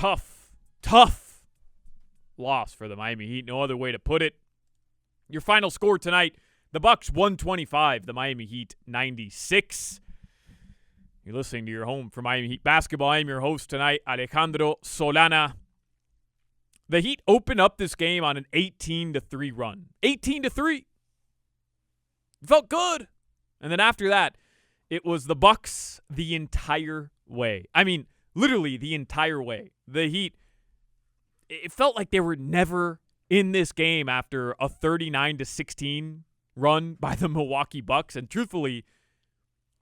tough loss for the Miami Heat. No other way to put it. Your final score tonight, the Bucks 125, the Miami Heat 96. You're listening to your home for Miami Heat basketball. I'm your host tonight, Alejandro Solana. The Heat opened up this game on an 18-3 run. 18-3. Felt good. And then after that, it was the Bucks the entire way. I mean, literally the entire way. The Heat, it felt like they were never in this game after a 39-16 run by the Milwaukee Bucks. And truthfully,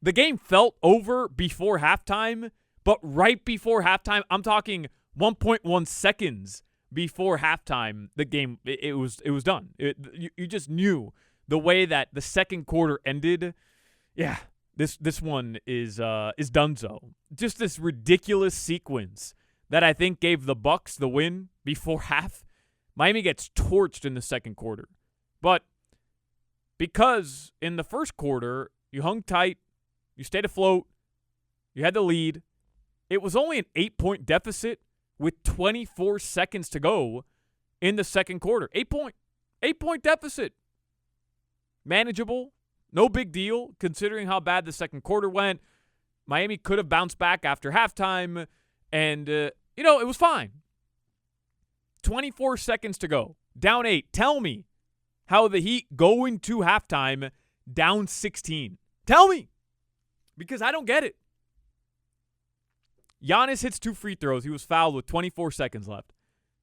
the game felt over before halftime, but right before halftime, I'm talking 1.1 seconds before halftime, the game, it was done. You just knew the way that the second quarter ended. Yeah, this one is donezo. Just this ridiculous sequence that I think gave the Bucks the win before half. Miami gets torched in the second quarter. But because in the first quarter, you hung tight, you stayed afloat, you had the lead, it was only an 8-point deficit with 24 seconds to go in the second quarter. 8-point deficit. Manageable. No big deal considering how bad the second quarter went. Miami could have bounced back after halftime, and, it was fine. 24 seconds to go. Down 8. Tell me how the Heat go into halftime down 16. Tell me. Because I don't get it. Giannis hits 2 free throws. He was fouled with 24 seconds left.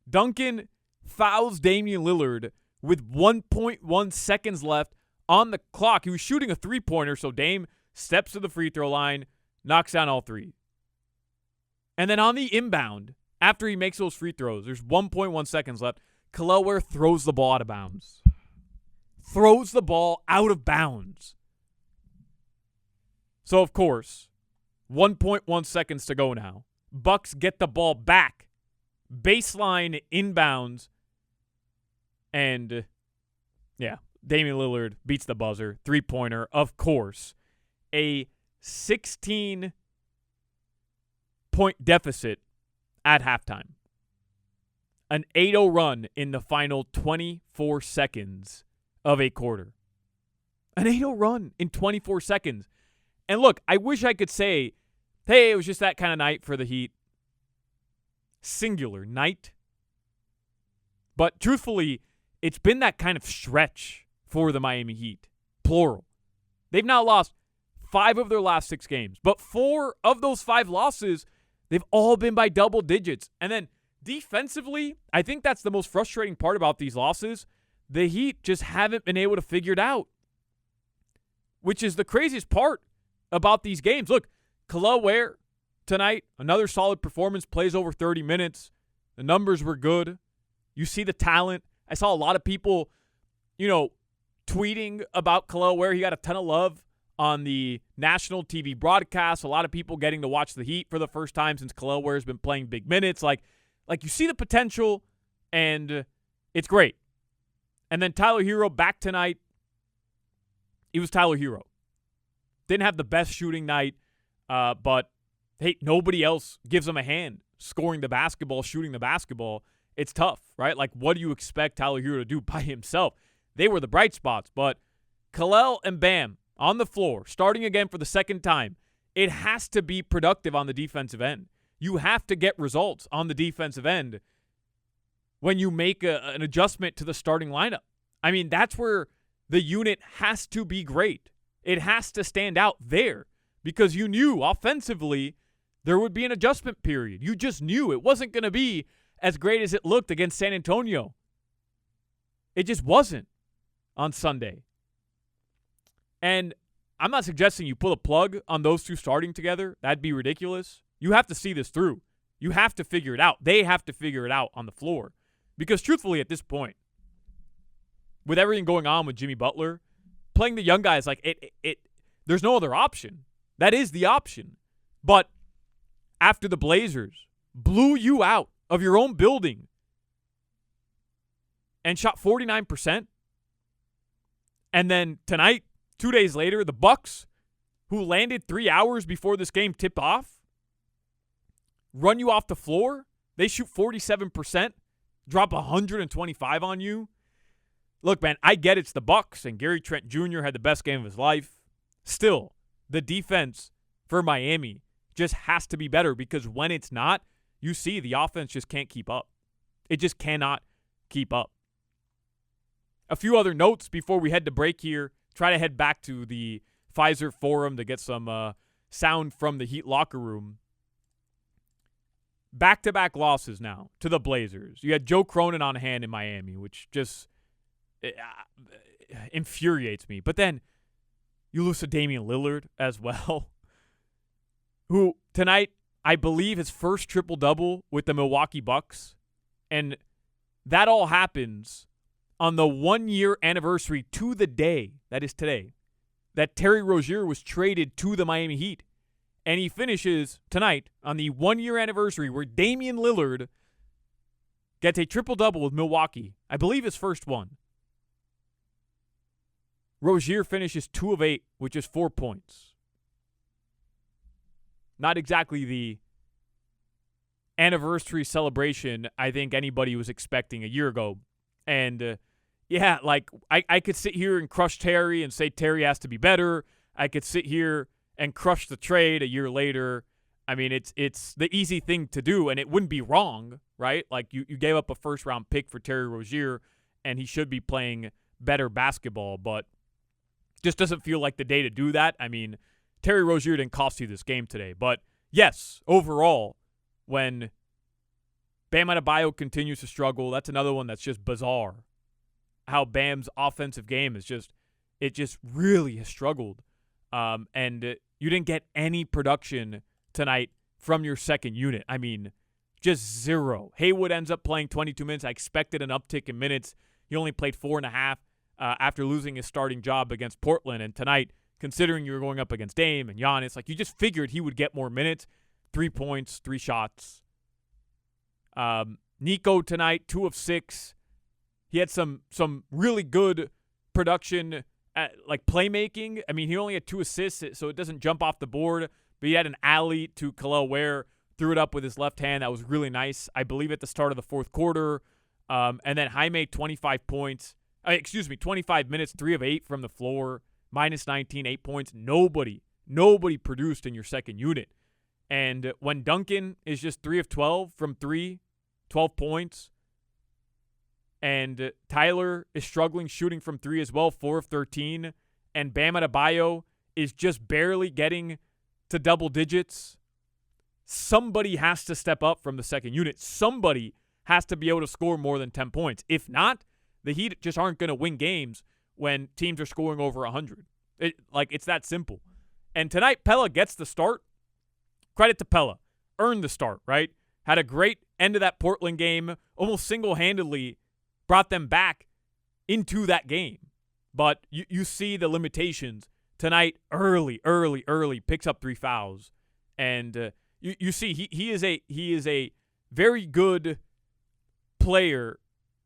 Duncan fouls Damian Lillard with 1.1 seconds left on the clock. He was shooting a three-pointer, so Dame steps to the free throw line, knocks down all three. And then on the inbound, after he makes those free throws, there's 1.1 seconds left. Kel'el Ware throws the ball out of bounds. Throws the ball out of bounds. So, of course, 1.1 seconds to go now. Bucks get the ball back. Baseline inbounds. And, Damian Lillard beats the buzzer. Three-pointer, of course. A 16-point deficit at halftime. An 8-0 run in the final 24 seconds of a quarter. An 8-0 run in 24 seconds. And look, I wish I could say, hey, it was just that kind of night for the Heat. Singular night. But truthfully, it's been that kind of stretch for the Miami Heat. Plural. They've now lost 5 of their last 6 games. But 4 of those 5 losses, they've all been by double digits. And then defensively, I think that's the most frustrating part about these losses. The Heat just haven't been able to figure it out. Which is the craziest part about these games. Look, Kel'el Ware tonight, another solid performance, plays over 30 minutes. The numbers were good. You see the talent. I saw a lot of people, tweeting about Kel'el Ware. He got a ton of love on the national TV broadcast. A lot of people getting to watch the Heat for the first time since Kel'el Ware has been playing big minutes. Like you see the potential, and it's great. And then Tyler Hero back tonight. He was Tyler Hero. Didn't have the best shooting night, but, hey, nobody else gives him a hand scoring the basketball, shooting the basketball. It's tough, right? Like, what do you expect Tyler Hero to do by himself? They were the bright spots, but Kel'el and Bam on the floor, starting again for the second time. It has to be productive on the defensive end. You have to get results on the defensive end when you make an adjustment to the starting lineup. I mean, that's where the unit has to be great. It has to stand out there because you knew offensively there would be an adjustment period. You just knew it wasn't going to be as great as it looked against San Antonio. It just wasn't on Sunday. And I'm not suggesting you pull a plug on those two starting together. That'd be ridiculous. You have to see this through. You have to figure it out. They have to figure it out on the floor. Because truthfully, at this point, with everything going on with Jimmy Butler, playing the young guys, like there's no other option. That is the option. But after the Blazers blew you out of your own building and shot 49%, and then tonight, 2 days later, the Bucks, who landed 3 hours before this game tipped off, run you off the floor They shoot 47%, drop 125 on you. Look, man, I get it's the Bucks, and Gary Trent Jr. had the best game of his life. Still, the defense for Miami just has to be better, because when it's not, you see the offense just can't keep up. It just cannot keep up. A few other notes before we head to break here. Try to head back to the Pfizer Forum to get some sound from the Heat locker room. Back-to-back losses now to the Blazers. You had Joe Cronin on hand in Miami, which just infuriates me. But then you lose to Damian Lillard as well, who tonight, I believe, his first triple-double with the Milwaukee Bucks. And that all happens on the 1-year anniversary to the day, that is today, that Terry Rozier was traded to the Miami Heat. And he finishes tonight on the 1-year anniversary where Damian Lillard gets a triple-double with Milwaukee. I believe his first one. Rozier finishes 2 of 8, which is 4 points. Not exactly the anniversary celebration I think anybody was expecting a year ago. And, yeah, like, I could sit here and crush Terry and say Terry has to be better. I could sit here and crush the trade a year later. I mean, it's the easy thing to do, and it wouldn't be wrong, right? Like, you gave up a first-round pick for Terry Rozier, and he should be playing better basketball, but just doesn't feel like the day to do that. I mean, Terry Rozier didn't cost you this game today. But, yes, overall, when Bam Adebayo continues to struggle, that's another one that's just bizarre. How Bam's offensive game is just really has struggled. And you didn't get any production tonight from your second unit. I mean, just zero. Haywood ends up playing 22 minutes. I expected an uptick in minutes. He only played 4.5 after losing his starting job against Portland. And tonight, considering you were going up against Dame and Giannis, like, you just figured he would get more minutes. 3 points, 3 shots. Nico tonight, 2 of 6. He had some really good production at, like, playmaking. I mean, he only had 2 assists, so it doesn't jump off the board. But he had an alley to Kel'el Ware, threw it up with his left hand. That was really nice, I believe, at the start of the fourth quarter. And then Jaime, 25 points. 25 minutes, 3 of 8 from the floor, minus 19, 8 points. Nobody produced in your second unit. And when Duncan is just 3 of 12 from 3, 12 points, and Tyler is struggling shooting from 3 as well, 4 of 13, and Bam Adebayo is just barely getting to double digits, somebody has to step up from the second unit. Somebody has to be able to score more than 10 points. If not, the Heat just aren't going to win games when teams are scoring over 100. It's that simple. And tonight, Pella gets the start. Credit to Pella. Earned the start, right? Had a great end of that Portland game. Almost single-handedly brought them back into that game. But you see the limitations. Tonight, early, picks up 3 fouls. And you see he is a very good player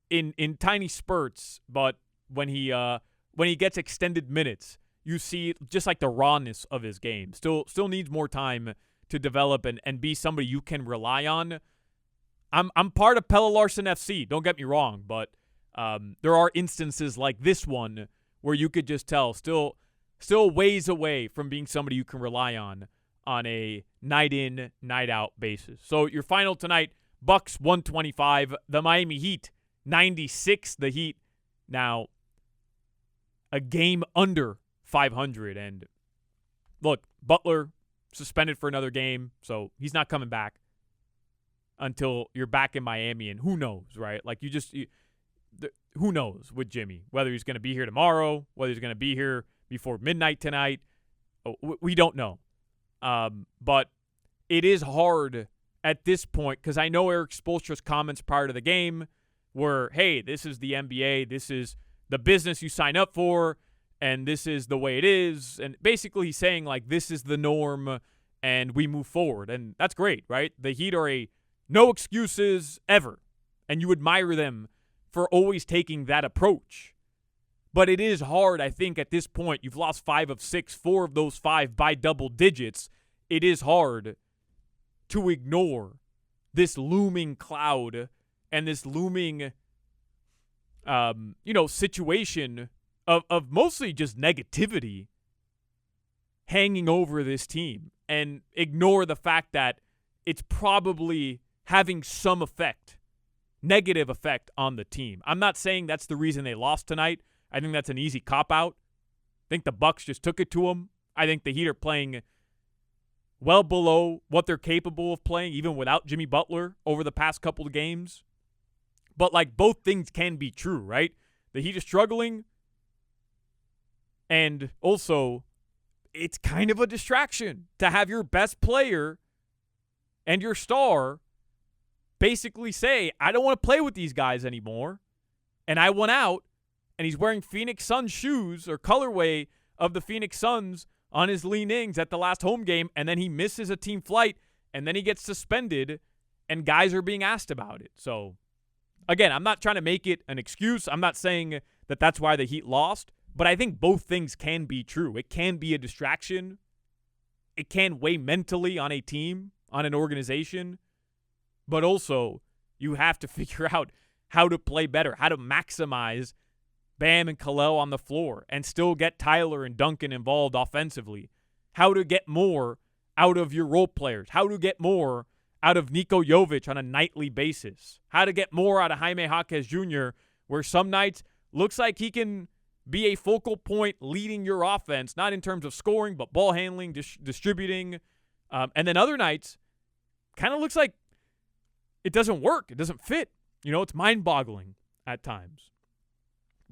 in tiny spurts, but when he gets extended minutes, you see just like the rawness of his game. Still needs more time to develop and be somebody you can rely on. I'm part of Pella Larson FC, don't get me wrong, but there are instances like this one where you could just tell still ways away from being somebody you can rely on a night in, night out basis. So your final tonight, Bucks 125, the Miami Heat 96. The Heat now a game under 500. And look, Butler suspended for another game, so he's not coming back until you're back in Miami. And who knows, right? Like who knows with Jimmy, whether he's going to be here tomorrow, whether he's going to be here before midnight tonight. We don't know. But it is hard at this point because I know Eric Spoelstra's comments prior to the game were, hey, this is the NBA. This is the business you sign up for, and this is the way it is. And basically he's saying, like, this is the norm, and we move forward. And that's great, right? The Heat are a no excuses ever, and you admire them for always taking that approach. But it is hard, I think, at this point. You've lost 5 of 6, 4 of those 5 by double digits. It is hard to ignore this looming cloud and this looming, situation of mostly just negativity hanging over this team, and ignore the fact that it's probably having some effect, negative effect on the team. I'm not saying that's the reason they lost tonight. I think that's an easy cop-out. I think the Bucks just took it to them. I think the Heat are playing well below what they're capable of playing, even without Jimmy Butler over the past couple of games. But, both things can be true, right? The Heat is struggling, and also it's kind of a distraction to have your best player and your star basically say, I don't want to play with these guys anymore, and I want out, and he's wearing Phoenix Suns shoes or colorway of the Phoenix Suns on his leanings at the last home game, and then he misses a team flight, and then he gets suspended, and guys are being asked about it. So, again, I'm not trying to make it an excuse. I'm not saying that that's why the Heat lost, but I think both things can be true. It can be a distraction. It can weigh mentally on a team, on an organization, but also you have to figure out how to play better, how to maximize Bam and Khalil on the floor and still get Tyler and Duncan involved offensively, how to get more out of your role players, how to get more out of Niko Jovic on a nightly basis, how to get more out of Jaime Jaquez Jr., where some nights looks like he can be a focal point leading your offense, not in terms of scoring, but ball handling, distributing. And then other nights, kind of looks like it doesn't work. It doesn't fit. It's mind-boggling at times.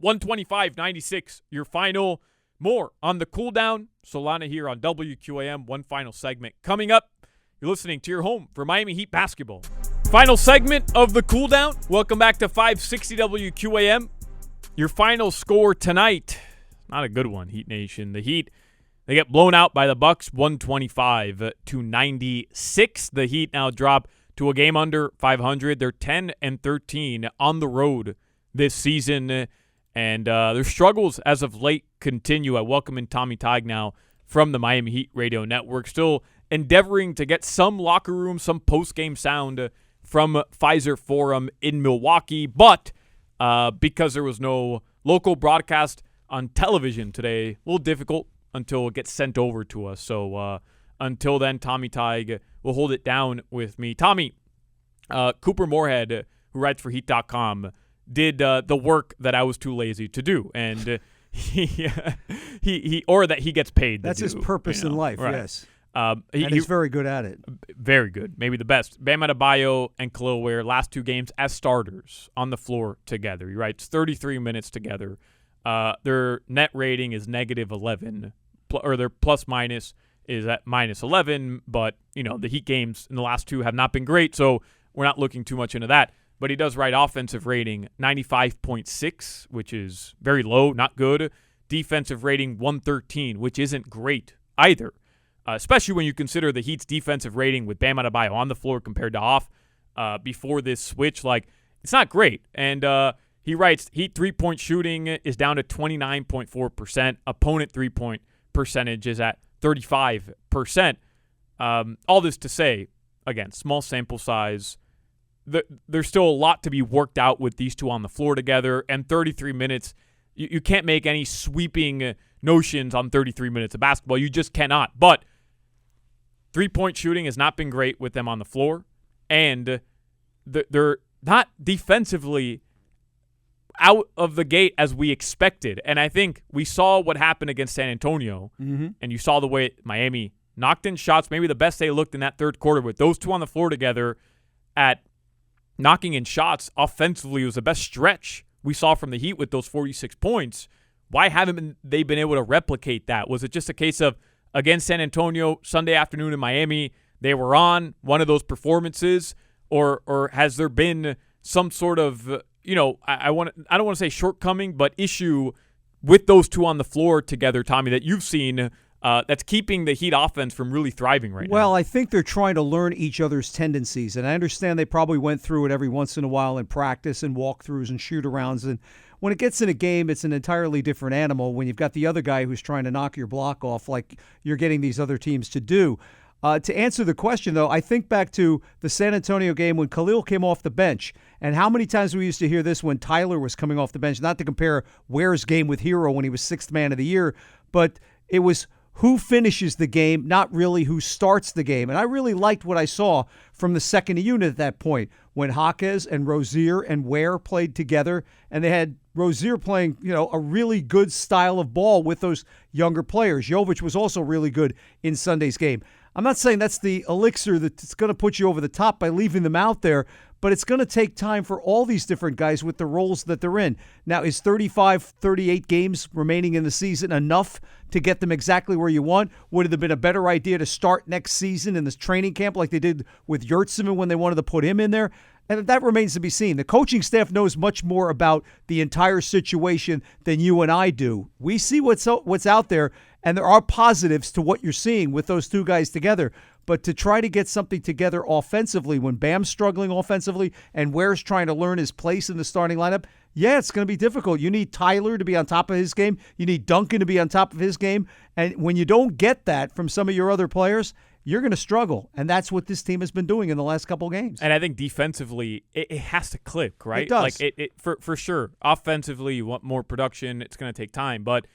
125-96, your final. More on the cool down. Solana here on WQAM. One final segment coming up. You're listening to your home for Miami Heat basketball. Final segment of the cool down. Welcome back to 560 WQAM. Your final score tonight. Not a good one, Heat Nation. The Heat, they get blown out by the Bucks 125-96. The Heat now drop to a game under 500. They're 10-13 on the road this season. And their struggles as of late continue. I welcome in Tommy Tighe now from the Miami Heat Radio Network. Still endeavoring to get some locker room, some post-game sound from Pfizer Forum in Milwaukee. But because there was no local broadcast on television today, a little difficult until it gets sent over to us. So until then, Tommy Tighe will hold it down with me. Tommy, Cooper Moorhead, who writes for Heat.com, did the work that I was too lazy to do, and he or that he gets paid. That's his purpose in life. Right. Yes, and he's very good at it. Very good, maybe the best. Bam Adebayo and Khalil Ware last two games as starters on the floor together. He writes 33 minutes together. Their net rating is -11, or their plus minus is at -11. But the Heat games in the last two have not been great, so we're not looking too much into that. But he does write offensive rating 95.6, which is very low, not good. Defensive rating 113, which isn't great either, especially when you consider the Heat's defensive rating with Bam Adebayo on the floor compared to off before this switch. It's not great. And he writes Heat three-point shooting is down to 29.4%. Opponent three-point percentage is at 35%. All this to say, again, small sample size. There's still a lot to be worked out with these two on the floor together, and 33 minutes, you can't make any sweeping notions on 33 minutes of basketball. You just cannot. But three-point shooting has not been great with them on the floor, and they're not defensively out of the gate as we expected. And I think we saw what happened against San Antonio, and you saw the way Miami knocked in shots, maybe the best they looked in that third quarter with those two on the floor together at knocking in shots offensively. Was the best stretch we saw from the Heat with those 46 points. Why haven't they been able to replicate that? Was it just a case of, against San Antonio, Sunday afternoon in Miami, they were on one of those performances, or has there been some sort of, I don't want to say shortcoming, but issue with those two on the floor together, Tommy, that you've seen that's keeping the Heat offense from really thriving right now? Well, I think they're trying to learn each other's tendencies, and I understand they probably went through it every once in a while in practice and walkthroughs and shoot-arounds, and when it gets in a game, it's an entirely different animal when you've got the other guy who's trying to knock your block off like you're getting these other teams to do. To answer the question, though, I think back to the San Antonio game when Khalil came off the bench, and how many times we used to hear this when Tyler was coming off the bench, not to compare Ware's game with Hero when he was 6th man of the year, but it was who finishes the game, not really who starts the game. And I really liked what I saw from the second unit at that point when Jaquez and Rozier and Ware played together, and they had Rozier playing, a really good style of ball with those younger players. Jovic was also really good in Sunday's game. I'm not saying that's the elixir that's going to put you over the top by leaving them out there, but it's going to take time for all these different guys with the roles that they're in. Now, is 35, 38 games remaining in the season enough to get them exactly where you want? Would it have been a better idea to start next season in this training camp like they did with Yurtseven when they wanted to put him in there? And that remains to be seen. The coaching staff knows much more about the entire situation than you and I do. We see what's out there, and there are positives to what you're seeing with those two guys together. But to try to get something together offensively when Bam's struggling offensively and Ware's trying to learn his place in the starting lineup, yeah, it's going to be difficult. You need Tyler to be on top of his game. You need Duncan to be on top of his game. And when you don't get that from some of your other players, you're going to struggle. And that's what this team has been doing in the last couple of games. And I think defensively, it has to click, right? It does. Like for sure. Offensively, you want more production. It's going to take time. But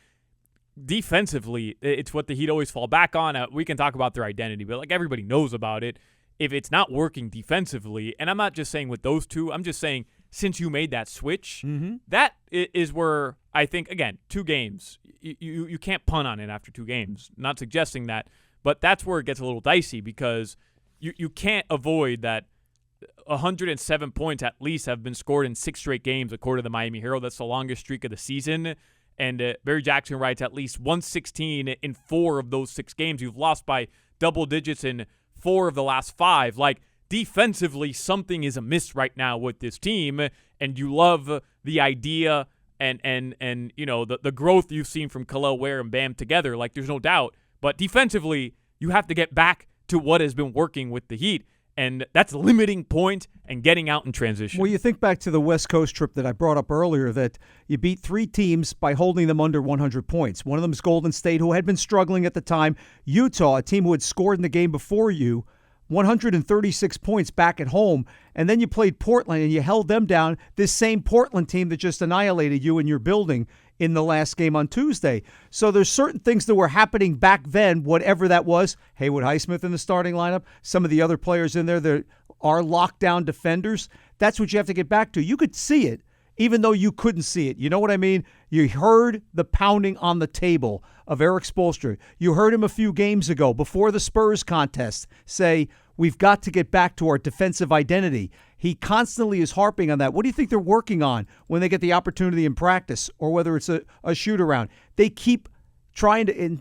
defensively, it's what the Heat always fall back on. We can talk about their identity, but like everybody knows about it. If it's not working defensively, and I'm not just saying with those two, I'm just saying since you made that switch, that is where I think, again, 2 games. You can't punt on it after 2 games. Not suggesting that, but that's where it gets a little dicey because you can't avoid that 107 points at least have been scored in 6 straight games according to the Miami Herald. That's the longest streak of the season. And Barry Jackson writes at least 116 in 4 of those 6 games. You've lost by double digits in 4 of the last 5. Like, defensively, something is amiss right now with this team, and you love the idea and the growth you've seen from Khalil Ware and Bam together. Like, there's no doubt. But defensively, you have to get back to what has been working with the Heat. And that's a limiting point and getting out in transition. Well, you think back to the West Coast trip that I brought up earlier that you beat 3 teams by holding them under 100 points. One of them is Golden State, who had been struggling at the time. Utah, a team who had scored in the game before you, 136 points back at home. And then you played Portland and you held them down, this same Portland team that just annihilated you in your building in the last game on Tuesday. So there's certain things that were happening back then, whatever that was. Haywood Highsmith in the starting lineup, some of the other players in there that are lockdown defenders. That's what you have to get back to. You could see it, even though you couldn't see it. You know what I mean? You heard the pounding on the table of Eric Spoelstra. You heard him a few games ago before the Spurs contest say, we've got to get back to our defensive identity. He constantly is harping on that. What do you think they're working on when they get the opportunity in practice or whether it's a shoot-around? They keep trying to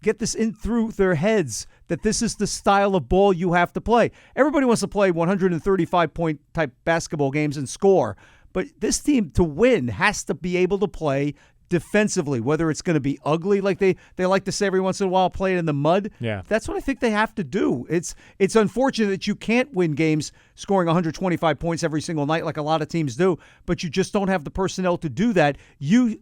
get this in through their heads that this is the style of ball you have to play. Everybody wants to play 135-point type basketball games and score. But this team, to win, has to be able to play defensively, whether it's going to be ugly like they like to say every once in a while, play it in the mud. Yeah. That's what I think they have to do. It's unfortunate that you can't win games scoring 125 points every single night like a lot of teams do, but you just don't have the personnel to do that. You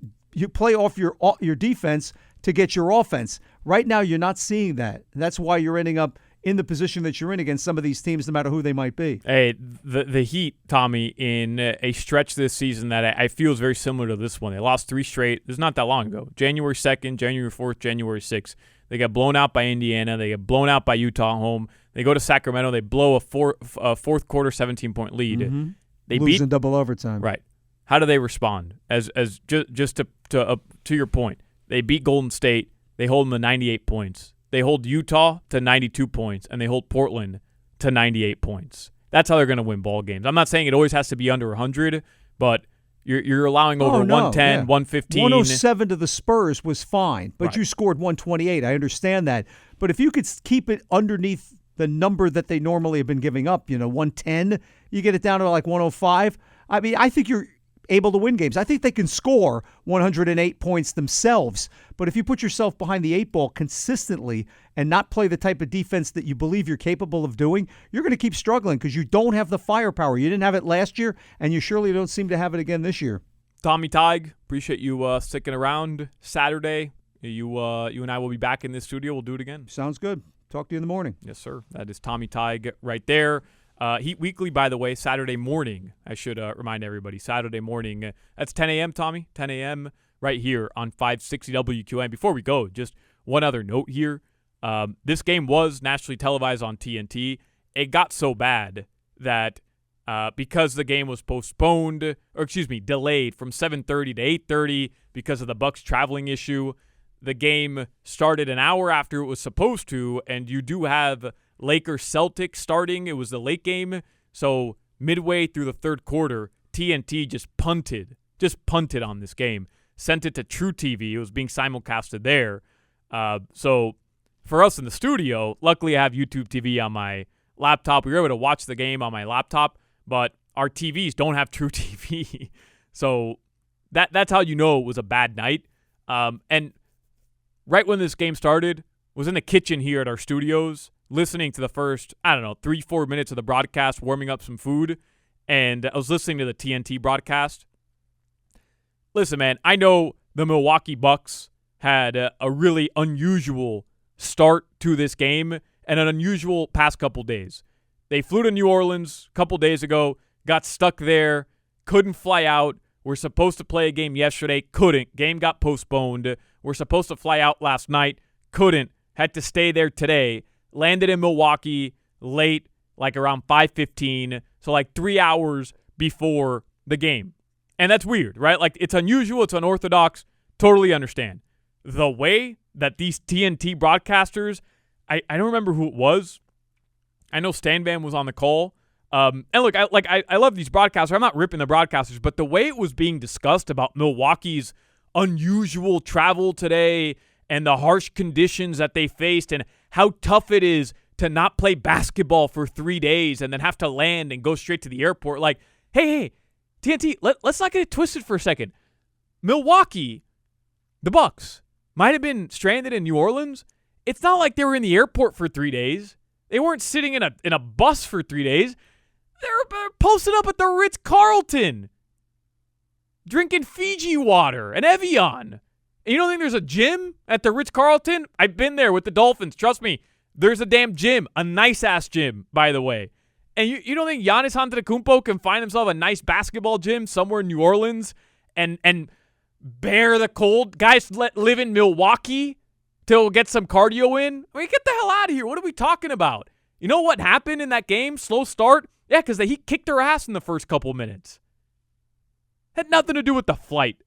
play off your defense to get your offense. Right now, you're not seeing that. That's why you're ending up in the position that you're in against some of these teams, no matter who they might be. Hey, the Heat, Tommy, in a stretch this season that I feel is very similar to this one. They lost 3 straight. This is not that long ago. January 2nd, January 4th, January 6th. They got blown out by Indiana. They get blown out by Utah at home. They go to Sacramento. They blow a fourth quarter 17-point lead. Mm-hmm. They lose in double overtime. Right. How do they respond? As just to your point, they beat Golden State. They hold them to 98 points. They hold Utah to 92 points, and they hold Portland to 98 points. That's how they're going to win ball games. I'm not saying it always has to be under 100, but you're allowing over 110, 115. 107 to the Spurs was fine, but right. You scored 128. I understand that. But if you could keep it underneath the number that they normally have been giving up, 110, you get it down to like 105. I mean, I think you're able to win games. I think they can score 108 points themselves. But if you put yourself behind the 8 ball consistently and not play the type of defense that you believe you're capable of doing, you're going to keep struggling because you don't have the firepower. You didn't have it last year, and you surely don't seem to have it again this year. Tommy Tig, appreciate you sticking around Saturday. You and I will be back in this studio. We'll do it again. Sounds good. Talk to you in the morning. Yes, sir. That is Tommy Tig right there. Heat Weekly, by the way, Saturday morning. I should remind everybody, Saturday morning. That's 10 a.m., Tommy, 10 a.m. right here on 560 WQAM. Before we go, just one other note here. This game was nationally televised on TNT. It got so bad that because the game was delayed from 7:30 to 8:30 because of the Bucks traveling issue, the game started an hour after it was supposed to, and you do have Lakers-Celtics starting. It was the late game, so midway through the third quarter, TNT just punted on this game, sent it to True TV. It was being simulcasted there. So for us in the studio, luckily I have YouTube TV on my laptop. We were able to watch the game on my laptop, but our TVs don't have True TV. So that's how you know it was a bad night. And right when this game started, was in the kitchen here at our studios, listening to the first, 3-4 minutes of the broadcast, warming up some food, and I was listening to the TNT broadcast. Listen, man, I know the Milwaukee Bucks had a really unusual start to this game and an unusual past couple days. They flew to New Orleans a couple days ago, got stuck there, couldn't fly out. We're supposed to play a game yesterday, couldn't. Game got postponed. We're supposed to fly out last night, couldn't. Had to stay there today. Landed in Milwaukee late, like around 5:15, so like 3 hours before the game. And that's weird, right? Like, it's unusual, it's unorthodox, totally understand. The way that these TNT broadcasters, I don't remember who it was. I know Stan Van was on the call. And look, I love these broadcasters. I'm not ripping the broadcasters, but the way it was being discussed about Milwaukee's unusual travel today and the harsh conditions that they faced and how tough it is to not play basketball for 3 days and then have to land and go straight to the airport. Like, hey, TNT, let's not get it twisted for a second. Milwaukee, the Bucks, might have been stranded in New Orleans. It's not like they were in the airport for 3 days. They weren't sitting in a bus for 3 days. They were posted up at the Ritz-Carlton, drinking Fiji water and Evian. And you don't think there's a gym at the Ritz-Carlton? I've been there with the Dolphins. Trust me, there's a damn gym, a nice-ass gym, by the way. And you don't think Giannis Antetokounmpo can find himself a nice basketball gym somewhere in New Orleans and bear the cold? Guys live in Milwaukee till get some cardio in? I mean, get the hell out of here. What are we talking about? You know what happened in that game? Slow start? Yeah, because the Heat kicked their ass in the first couple minutes. Had nothing to do with the flight.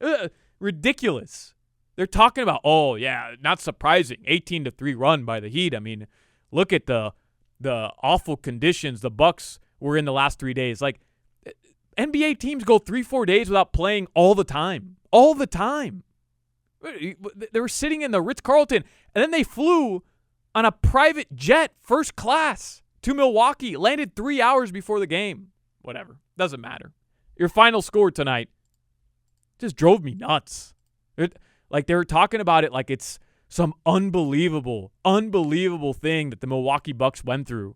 Ridiculous. They're talking about, not surprising, 18-3 run by the Heat. I mean, look at the awful conditions the Bucks were in the last 3 days. Like, NBA teams go 3-4 days without playing all the time. All the time. They were sitting in the Ritz-Carlton, and then they flew on a private jet, first class, to Milwaukee. Landed 3 hours before the game. Whatever. Doesn't matter. Your final score tonight just drove me nuts. Like, they were talking about it like it's some unbelievable thing that the Milwaukee Bucks went through.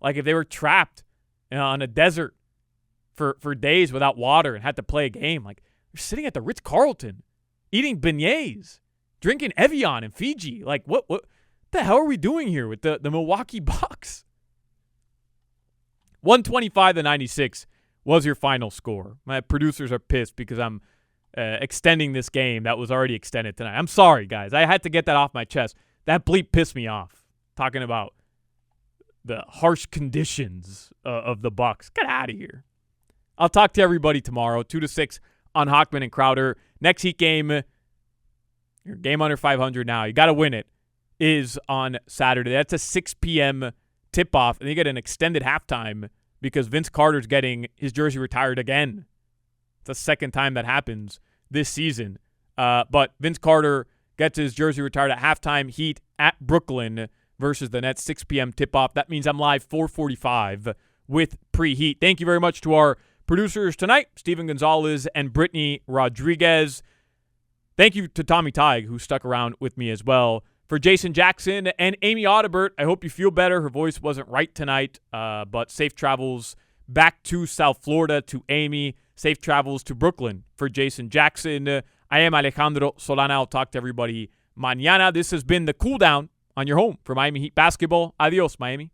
Like, if they were trapped on a desert for days without water and had to play a game. Like, they're sitting at the Ritz-Carlton, eating beignets, drinking Evian in Fiji. Like, what the hell are we doing here with the Milwaukee Bucks? 125-96 was your final score. My producers are pissed because I'm extending this game that was already extended tonight. I'm sorry, guys. I had to get that off my chest. That bleep pissed me off. Talking about the harsh conditions of the Bucks. Get out of here. I'll talk to everybody tomorrow, 2 to 6 on Hochman and Crowder. Next Heat game, your game under 500 now. You got to win it. Is on Saturday. That's a 6 p.m. tip-off, and you get an extended halftime because Vince Carter's getting his jersey retired again. It's the second time that happens this season. But Vince Carter gets his jersey retired at halftime. Heat at Brooklyn versus the Nets, 6 p.m. tip-off. That means I'm live 4:45 with Preheat. Thank you very much to our producers tonight, Steven Gonzalez and Brittany Rodriguez. Thank you to Tommy Tig, who stuck around with me as well. For Jason Jackson and Amy Audibert, I hope you feel better. Her voice wasn't right tonight, but safe travels back to South Florida to Amy. Safe travels to Brooklyn for Jason Jackson. I am Alejandro Solana. I'll talk to everybody mañana. This has been The Cool Down on your home for Miami Heat basketball. Adios, Miami.